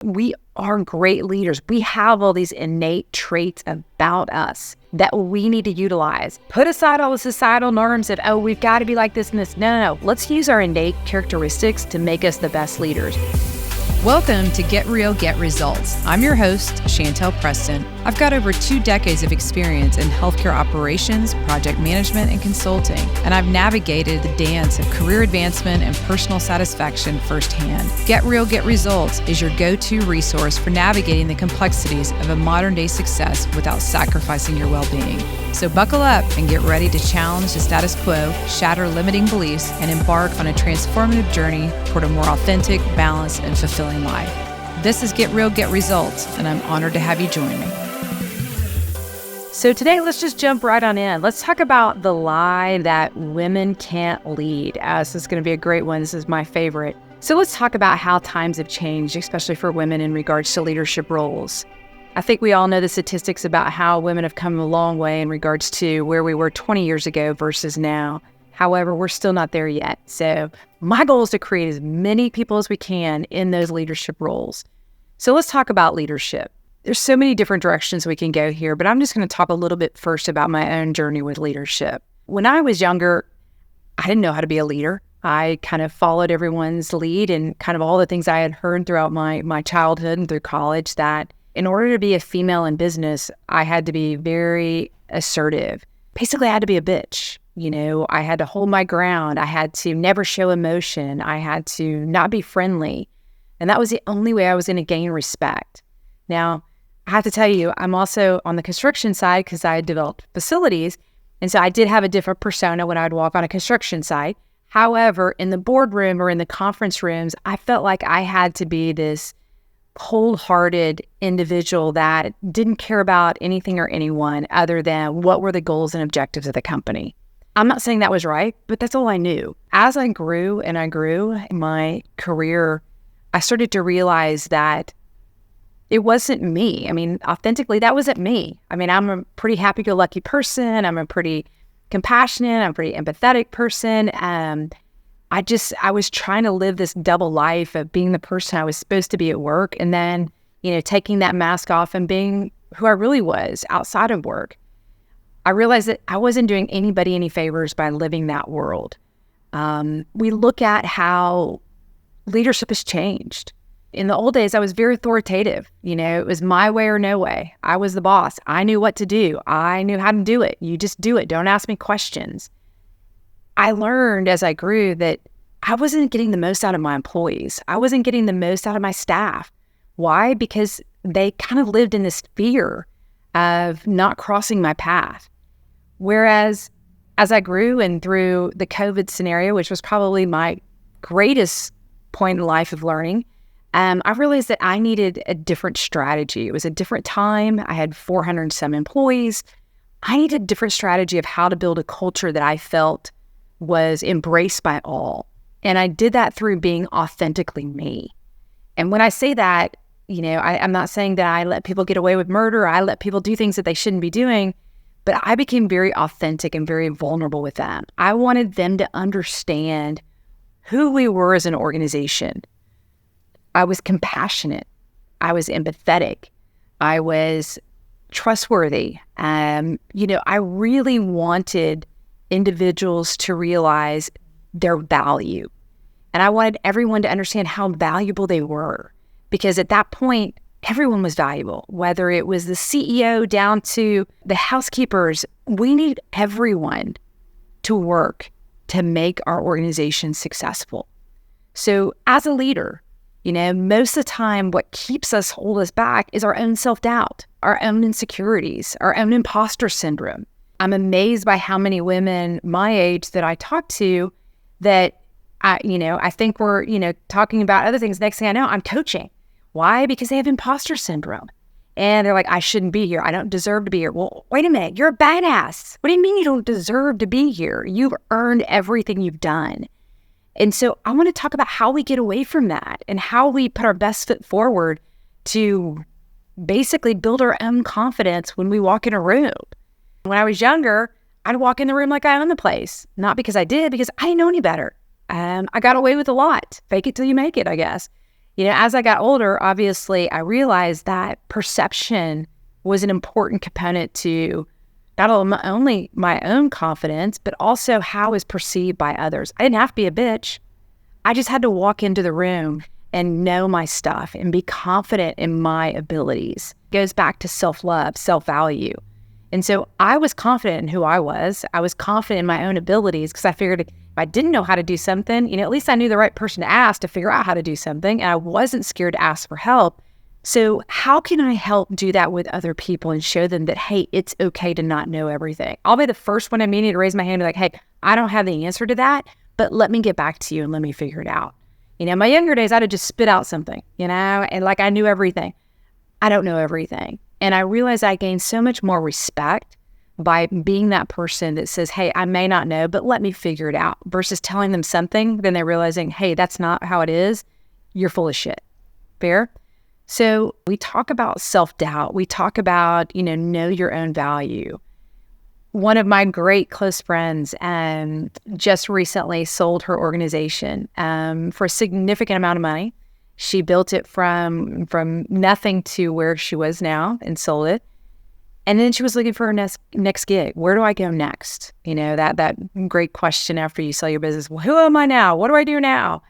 We are great leaders. We have all these innate traits about us that we need to utilize. Put aside all the societal norms that, oh, we've got to be like this and this. No. Let's use our innate characteristics to make us the best leaders. Welcome to Get Real, Get Results. I'm your host, Chantell Preston. I've got over 2 decades of experience in healthcare operations, project management, and consulting, and I've navigated the dance of career advancement and personal satisfaction firsthand. Get Real, Get Results is your go-to resource for navigating the complexities of a modern-day success without sacrificing your well-being. So buckle up and get ready to challenge the status quo, shatter limiting beliefs, and embark on a transformative journey toward a more authentic, balanced, and fulfilling life. This is Get Real, Get Results, and I'm honored to have you join me. So today, let's just jump right on in. Let's talk about the lie that women can't lead. This is going to be a great one. This is my favorite. So let's talk about how times have changed, especially for women in regards to leadership roles. I think we all know the statistics about how women have come a long way in regards to where we were 20 years ago versus now. However, we're still not there yet. So my goal is to create as many people as we can in those leadership roles. So let's talk about leadership. There's so many different directions we can go here, but I'm just going to talk a little bit first about my own journey with leadership. When I was younger, I didn't know how to be a leader. I kind of followed everyone's lead and kind of all the things I had heard throughout my childhood and through college, that in order to be a female in business, I had to be very assertive. Basically, I had to be a bitch. I had to hold my ground. I had to never show emotion. I had to not be friendly. And that was the only way I was going to gain respect. Now, I have to tell you, I'm also on the construction side because I developed facilities. And so I did have a different persona when I'd walk on a construction site. However, in the boardroom or in the conference rooms, I felt like I had to be this cold-hearted individual that didn't care about anything or anyone other than what were the goals and objectives of the company. I'm not saying that was right, but that's all I knew. As I grew in my career, I started to realize that it wasn't me. Authentically, that wasn't me. I'm a pretty happy-go-lucky person. I'm a pretty compassionate, I'm a pretty empathetic person. I was trying to live this double life of being the person I was supposed to be at work and then, taking that mask off and being who I really was outside of work. I realized that I wasn't doing anybody any favors by living that world. We look at how leadership has changed. In the old days, I was very authoritative. It was my way or no way. I was the boss. I knew what to do. I knew how to do it. You just do it. Don't ask me questions. I learned as I grew that I wasn't getting the most out of my employees. I wasn't getting the most out of my staff. Why? Because they kind of lived in this fear of not crossing my path. Whereas as I grew and through the COVID scenario, which was probably my greatest point in life of learning, I realized that I needed a different strategy. It was a different time. I had 400 and some employees. I needed a different strategy of how to build a culture that I felt was embraced by all. And I did that through being authentically me. And when I say that, I'm not saying that I let people get away with murder, or I let people do things that they shouldn't be doing, but I became very authentic and very vulnerable with them. I wanted them to understand who we were as an organization. I was compassionate. I was empathetic. I was trustworthy. I really wanted individuals to realize their value. And I wanted everyone to understand how valuable they were. Because at that point, everyone was valuable. Whether it was the CEO down to the housekeepers, we need everyone to work to make our organization successful. So as a leader, most of the time what hold us back is our own self-doubt, our own insecurities, our own imposter syndrome. I'm amazed by how many women my age that I talk to that, I think we're, talking about other things. Next thing I know, I'm coaching. Why? Because they have imposter syndrome. And they're like, I shouldn't be here. I don't deserve to be here. Well, wait a minute. You're a badass. What do you mean you don't deserve to be here? You've earned everything you've done. And so I want to talk about how we get away from that and how we put our best foot forward to basically build our own confidence when we walk in a room. When I was younger, I'd walk in the room like I owned the place. Not because I did, because I didn't know any better. I got away with a lot. Fake it till you make it, I guess. As I got older, obviously, I realized that perception was an important component to not only my own confidence, but also how I was perceived by others. I didn't have to be a bitch. I just had to walk into the room and know my stuff and be confident in my abilities. It goes back to self-love, self-value. And so I was confident in who I was. I was confident in my own abilities because I figured if I didn't know how to do something, at least I knew the right person to ask to figure out how to do something. And I wasn't scared to ask for help. So how can I help do that with other people and show them that, hey, it's okay to not know everything? I'll be the first one in a meeting to raise my hand and be like, hey, I don't have the answer to that, but let me get back to you and let me figure it out. My younger days, I'd have just spit out something, and like I knew everything. I don't know everything. And I realized I gained so much more respect by being that person that says, hey, I may not know, but let me figure it out, versus telling them something, then they're realizing, hey, that's not how it is. You're full of shit. Fair? So we talk about self-doubt. We talk about, know your own value. One of my great close friends just recently sold her organization for a significant amount of money. She built it from nothing to where she was now and sold it. And then she was looking for her next gig. Where do I go next? That great question after you sell your business. Well, who am I now? What do I do now?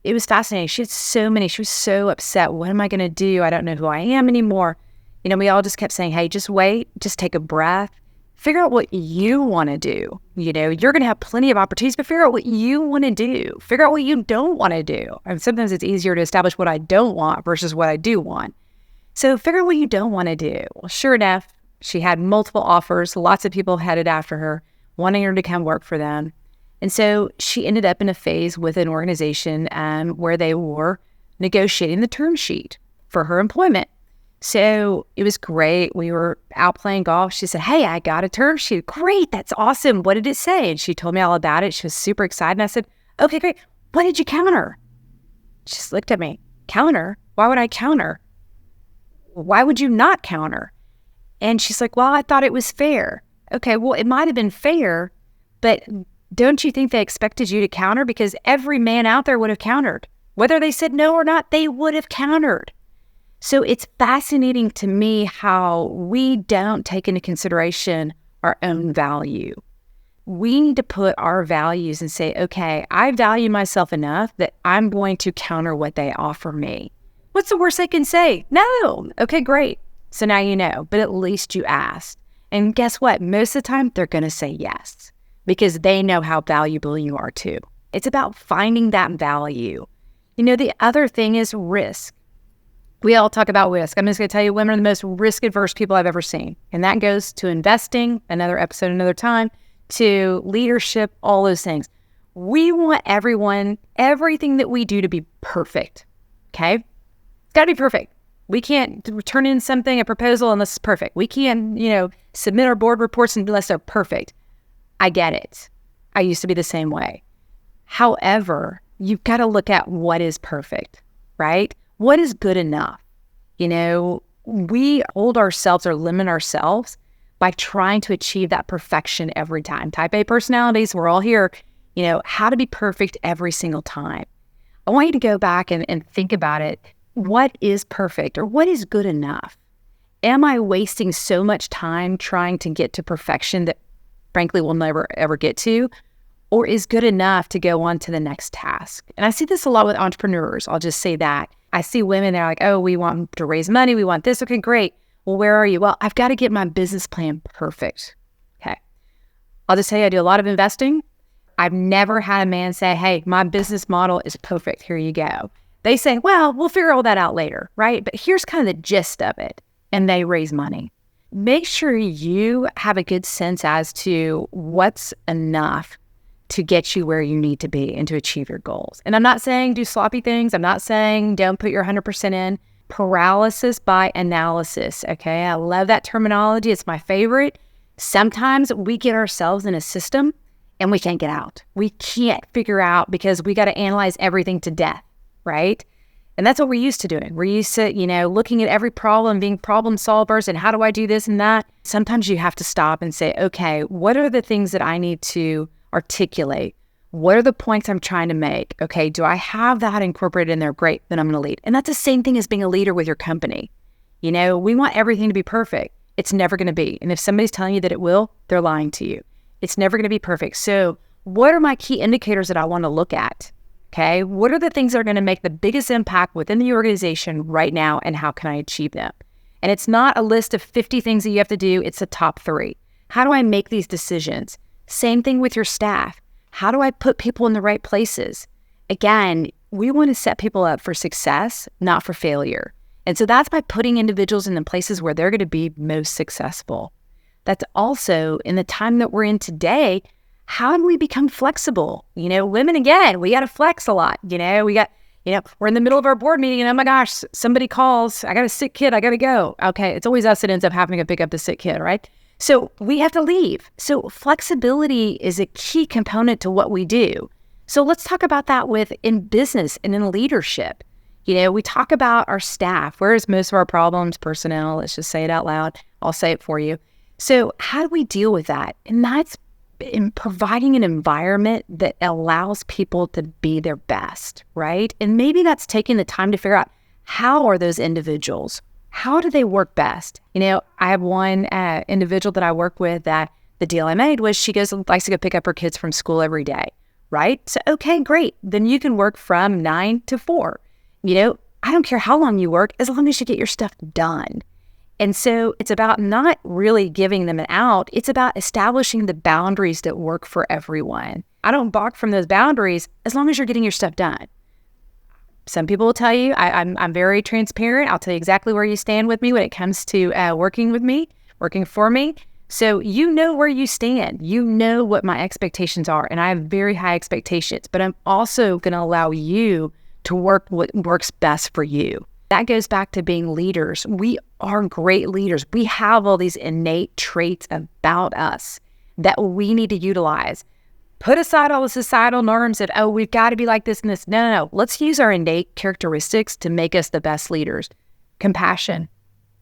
It was fascinating. She had so many. She was so upset. What am I going to do? I don't know who I am anymore. We all just kept saying, hey, just wait. Just take a breath. Figure out what you want to do. You're going to have plenty of opportunities, but figure out what you want to do. Figure out what you don't want to do. And sometimes it's easier to establish what I don't want versus what I do want. So figure out what you don't want to do. Well, sure enough, she had multiple offers. Lots of people headed after her, wanting her to come work for them. And so she ended up in a phase with an organization where they were negotiating the term sheet for her employment. So it was great. We were out playing golf. She said, hey, I got a term sheet. Great. That's awesome. What did it say? And she told me all about it. She was super excited. And I said, okay, great. What did you counter? She just looked at me. Counter? Why would I counter? Why would you not counter? And she's like, well, I thought it was fair. Okay, well, it might have been fair, but don't you think they expected you to counter? Because every man out there would have countered. Whether they said no or not, they would have countered. So it's fascinating to me how we don't take into consideration our own value. We need to put our values and say, okay, I value myself enough that I'm going to counter what they offer me. What's the worst they can say? No. Okay, great. So now you know, but at least you asked. And guess what? Most of the time, they're going to say yes because they know how valuable you are too. It's about finding that value. The other thing is risk. We all talk about risk. I'm just going to tell you, women are the most risk-averse people I've ever seen. And that goes to investing, another episode, another time, to leadership, all those things. We want everything that we do to be perfect, okay? It's got to be perfect. We can't turn in a proposal unless it's perfect. We can't, submit our board reports unless they're perfect. I get it. I used to be the same way. However, you've got to look at what is perfect, right? What is good enough? We hold ourselves or limit ourselves by trying to achieve that perfection every time. Type A personalities, we're all here, how to be perfect every single time. I want you to go back and think about it. What is perfect or what is good enough? Am I wasting so much time trying to get to perfection that frankly we'll never ever get to? Or is good enough to go on to the next task? And I see this a lot with entrepreneurs. I'll just say that. I see women, they're like, oh, we want to raise money. We want this. Okay, great. Well, where are you? Well, I've got to get my business plan perfect. Okay. I'll just tell you, I do a lot of investing. I've never had a man say, hey, my business model is perfect. Here you go. They say, well, we'll figure all that out later, right? But here's kind of the gist of it. And they raise money. Make sure you have a good sense as to what's enough to get you where you need to be and to achieve your goals. And I'm not saying do sloppy things. I'm not saying don't put your 100% in. Paralysis by analysis, okay? I love that terminology. It's my favorite. Sometimes we get ourselves in a system and we can't get out. We can't figure out because we got to analyze everything to death, right? And that's what we're used to doing. We're used to, looking at every problem, being problem solvers, and how do I do this and that? Sometimes you have to stop and say, okay, what are the things that I need to articulate? What are the points I'm trying to make? Okay, do I have that incorporated in there? Great, then I'm going to lead. And that's the same thing as being a leader with your company. You know, we want everything to be perfect. It's never going to be. And if somebody's telling you that it will, they're lying to you. It's never going to be perfect. So what are my key indicators that I want to look at? Okay, what are the things that are going to make the biggest impact within the organization right now, and how can I achieve them? And it's not a list of 50 things that you have to do. It's the top 3. How do I make these decisions? Same thing with your staff. How do I put people in the right places? Again, we want to set people up for success, not for failure. And so that's by putting individuals in the places where they're going to be most successful. That's also, in the time that we're in today, how do we become flexible? You know, women, again, we got to flex a lot. We're in the middle of our board meeting and, oh my gosh, somebody calls, I got a sick kid, I got to go. Okay, it's always us that ends up having to pick up the sick kid, right? So we have to leave. So flexibility is a key component to what we do. So let's talk about that in business and in leadership. You know, we talk about our staff. Where is most of our problems? Personnel. Let's just say it out loud. I'll say it for you. So how do we deal with that? And that's in providing an environment that allows people to be their best, right? And maybe that's taking the time to figure out, how are those individuals? How do they work best? You know, I have one individual that I work with that the deal I made was she likes to go pick up her kids from school every day, right? So, okay, great. Then you can work from 9 to 4. You know, I don't care how long you work, as long as you get your stuff done. And so it's about not really giving them an out. It's about establishing the boundaries that work for everyone. I don't balk from those boundaries as long as you're getting your stuff done. Some people will tell you, I'm very transparent. I'll tell you exactly where you stand with me when it comes to working for me. So you know where you stand. You know what my expectations are. And I have very high expectations, but I'm also going to allow you to work what works best for you. That goes back to being leaders. We are great leaders. We have all these innate traits about us that we need to utilize. Put aside all the societal norms that, oh, we've got to be like this and this. No. Let's use our innate characteristics to make us the best leaders. Compassion,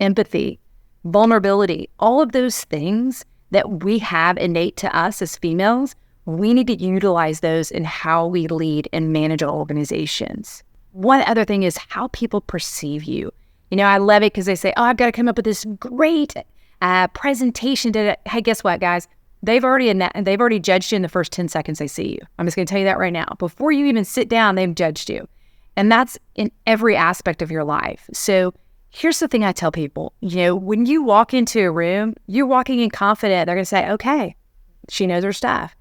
empathy, vulnerability, all of those things that we have innate to us as females, we need to utilize those in how we lead and manage our organizations. One other thing is how people perceive you. You know, I love it because they say, oh, I've got to come up with this great presentation. Hey, guess what, guys? They've already judged you in the first 10 seconds they see you. I'm just going to tell you that right now. Before you even sit down, they've judged you. And that's in every aspect of your life. So here's the thing I tell people. You know, when you walk into a room, you're walking in confident. They're going to say, okay, she knows her stuff.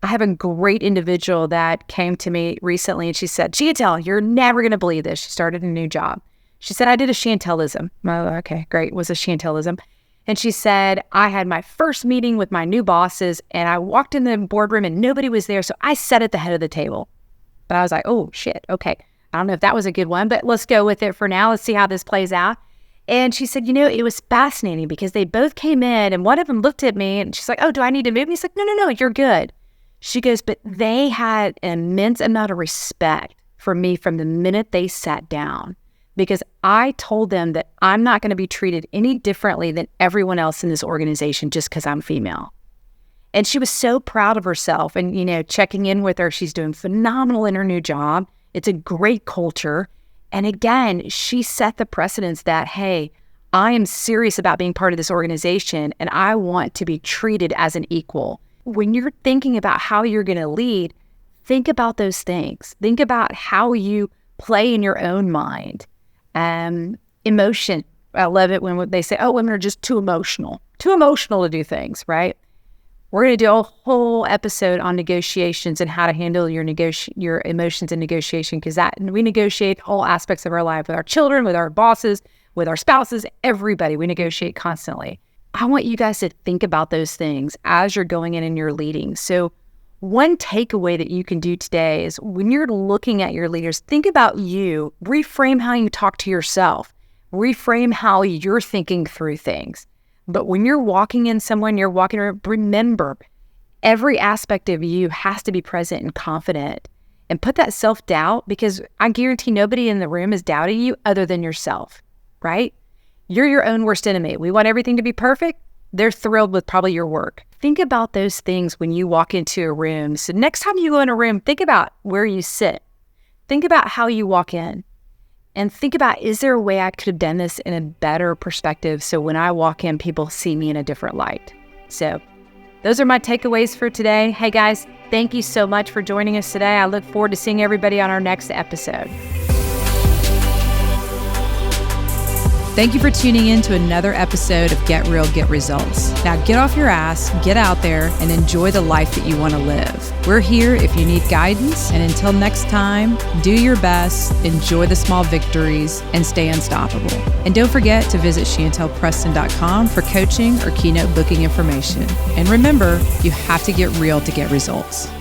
I have a great individual that came to me recently and she said, Chantell, you're never going to believe this. She started a new job. She said, I did a Chantellism. Oh, okay, great. Was a Chantellism. And she said, I had my first meeting with my new bosses and I walked in the boardroom and nobody was there. So I sat at the head of the table. But I was like, oh, shit. Okay. I don't know if that was a good one, but let's go with it for now. Let's see how this plays out. And she said, you know, it was fascinating because they both came in and one of them looked at me and she's like, oh, do I need to move? And he's like, no, you're good. She goes, but they had an immense amount of respect for me from the minute they sat down. Because I told them that I'm not going to be treated any differently than everyone else in this organization just because I'm female. And she was so proud of herself and, you know, checking in with her. She's doing phenomenal in her new job. It's a great culture. And again, she set the precedence that, hey, I am serious about being part of this organization and I want to be treated as an equal. When you're thinking about how you're going to lead, think about those things. Think about how you play in your own mind. Emotion. I love it when they say, oh, women are just too emotional to do things, right? We're going to do a whole episode on negotiations and how to handle your emotions in negotiation, because we negotiate all aspects of our life with our children, with our bosses, with our spouses, everybody. We negotiate constantly. I want you guys to think about those things as you're going in and you're leading. So one takeaway that you can do today is when you're looking at your leaders, think about you, reframe how you talk to yourself, reframe how you're thinking through things. But when you're walking in someone, remember, every aspect of you has to be present and confident, and put that self-doubt, because I guarantee nobody in the room is doubting you other than yourself, right? You're your own worst enemy. We want everything to be perfect. They're thrilled with probably your work. think about those things when you walk into a room. So next time you go in a room, think about where you sit. Think about how you walk in. And think about, is there a way I could have done this in a better perspective so when I walk in, people see me in a different light? So those are my takeaways for today. Hey guys, thank you so much for joining us today. I look forward to seeing everybody on our next episode. Thank you for tuning in to another episode of Get Real, Get Results. Now get off your ass, get out there, and enjoy the life that you want to live. We're here if you need guidance, and until next time, do your best, enjoy the small victories, and stay unstoppable. And don't forget to visit chantellpreston.com for coaching or keynote booking information. And remember, you have to get real to get results.